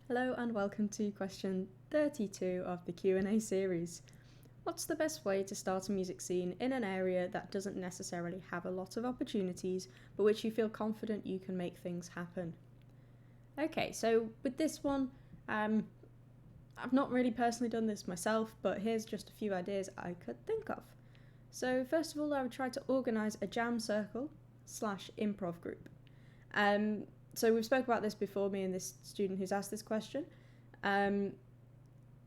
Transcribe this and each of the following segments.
Hello and welcome to question 32 of the Q&A series. What's the best way to start a music scene in an area that doesn't necessarily have a lot of opportunities, but which you feel confident you can make things happen? Okay, so with this one, I've not really personally done this myself, but here's just a few ideas I could think of. So first of all, I would try to organise a jam circle / improv group. So we've spoke about this before, me and this student who's asked this question. And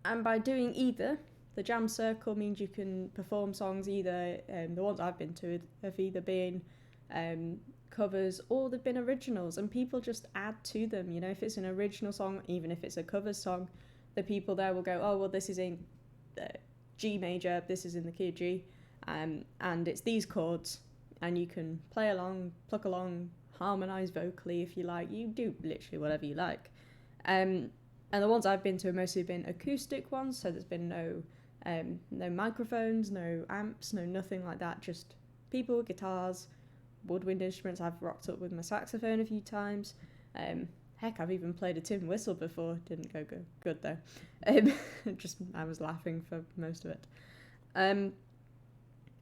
by doing either, the jam circle means you can perform songs either, the ones I've been to have either been covers or they've been originals, and people just add to them. You know, if it's an original song, even if it's a cover song, the people there will go, oh, well, this is in G major, this is in the key of G, and it's these chords, and you can play along, pluck along, harmonise vocally if you like. You do literally whatever you like. And the ones I've been to have mostly been acoustic ones, so there's been no microphones, no amps, no nothing like that, just people with guitars, woodwind instruments. I've rocked up with my saxophone a few times. Heck, I've even played a tin whistle before. Didn't go good though. I was laughing for most of it.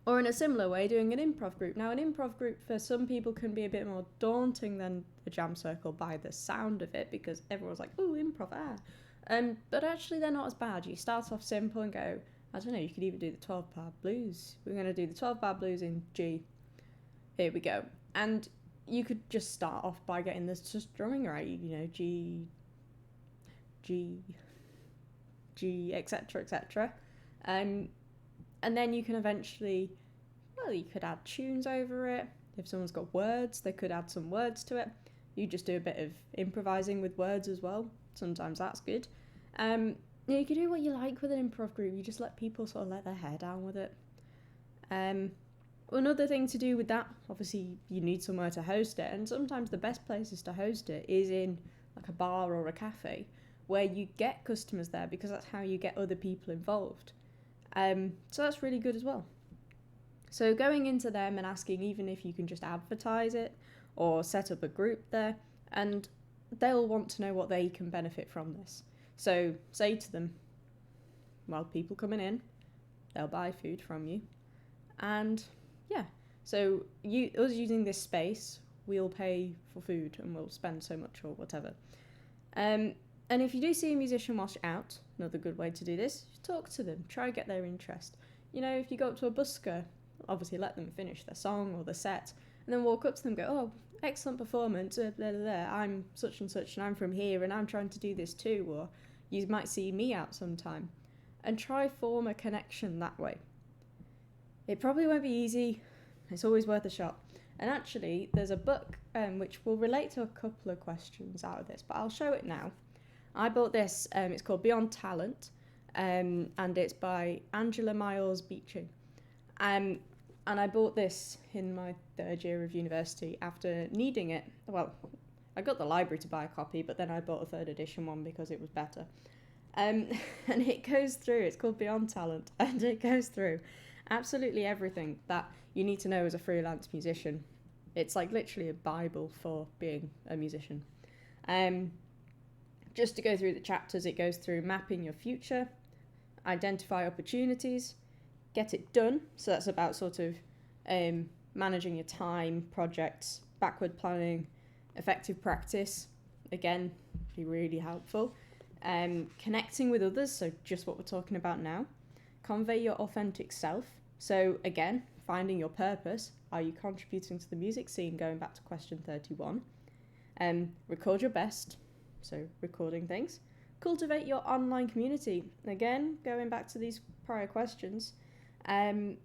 Or in a similar way, doing an improv group. Now, an improv group for some people can be a bit more daunting than a jam circle by the sound of it, because everyone's like, ooh, improv, but actually they're not as bad. You start off simple and go, I don't know, you could even do the 12-bar blues. We're going to do the 12-bar blues in G. Here we go. And you could just start off by getting this just drumming right, you know, G, etc., etc. And then you can eventually, well, you could add tunes over it. If someone's got words, they could add some words to it. You just do a bit of improvising with words as well. Sometimes that's good. You can do what you like with an improv group. You just let people sort of let their hair down with it. Another thing to do with that, obviously you need somewhere to host it, and sometimes the best places to host it is in like a bar or a cafe where you get customers there, because that's how you get other people involved. So that's really good as well. So going into them and asking even if you can just advertise it or set up a group there, and they'll want to know what they can benefit from this. So say to them, well, people coming in, they'll buy food from you, and yeah, so us using this space, we'll pay for food and we'll spend so much or whatever. And if you do see a musician wash out, another good way to do this, talk to them, try to get their interest. You know, if you go up to a busker, obviously let them finish their song or the set, and then walk up to them and go, oh, excellent performance, blah, blah, blah. I'm such and such and I'm from here and I'm trying to do this too, or you might see me out sometime, and try form a connection that way. It probably won't be easy, it's always worth a shot. And actually, there's a book which will relate to a couple of questions out of this, but I'll show it now. I bought this, it's called Beyond Talent, and it's by Angela Miles Beeching. And I bought this in my third year of university after needing it. Well, I got the library to buy a copy, but then I bought a third edition one because it was better. And it goes through, it's called Beyond Talent, and it goes through absolutely everything that you need to know as a freelance musician. It's like literally a Bible for being a musician. Just to go through the chapters, it goes through mapping your future, identify opportunities, get it done. So that's about sort of managing your time, projects, backward planning, effective practice. Again, be really helpful. Connecting with others, so just what we're talking about now. Convey your authentic self. So again, finding your purpose. Are you contributing to the music scene? Going back to question 31. Record your best. So recording things. Cultivate your online community. Again, going back to these prior questions. And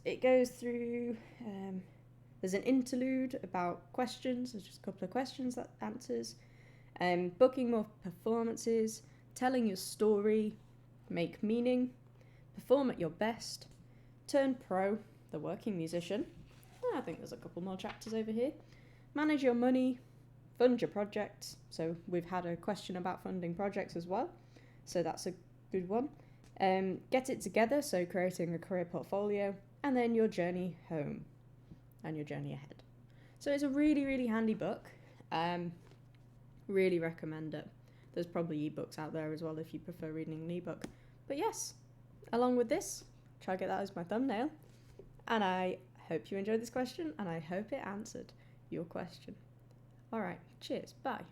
it goes through, there's an interlude about questions. There's just a couple of questions that answers. Booking more performances. Telling your story. Make meaning. Perform at your best. Turn pro, the working musician. I think there's a couple more chapters over here. Manage your money. Fund your projects. So we've had a question about funding projects as well. So that's a good one. Get it together, so creating a career portfolio. And then your journey home and your journey ahead. So it's a really, really handy book. Really recommend it. there's probably ebooks out there as well if you prefer reading an ebook. But yes, along with this, try to get that as my thumbnail. And I hope you enjoyed this question, and I hope it answered your question. Alright, cheers, bye.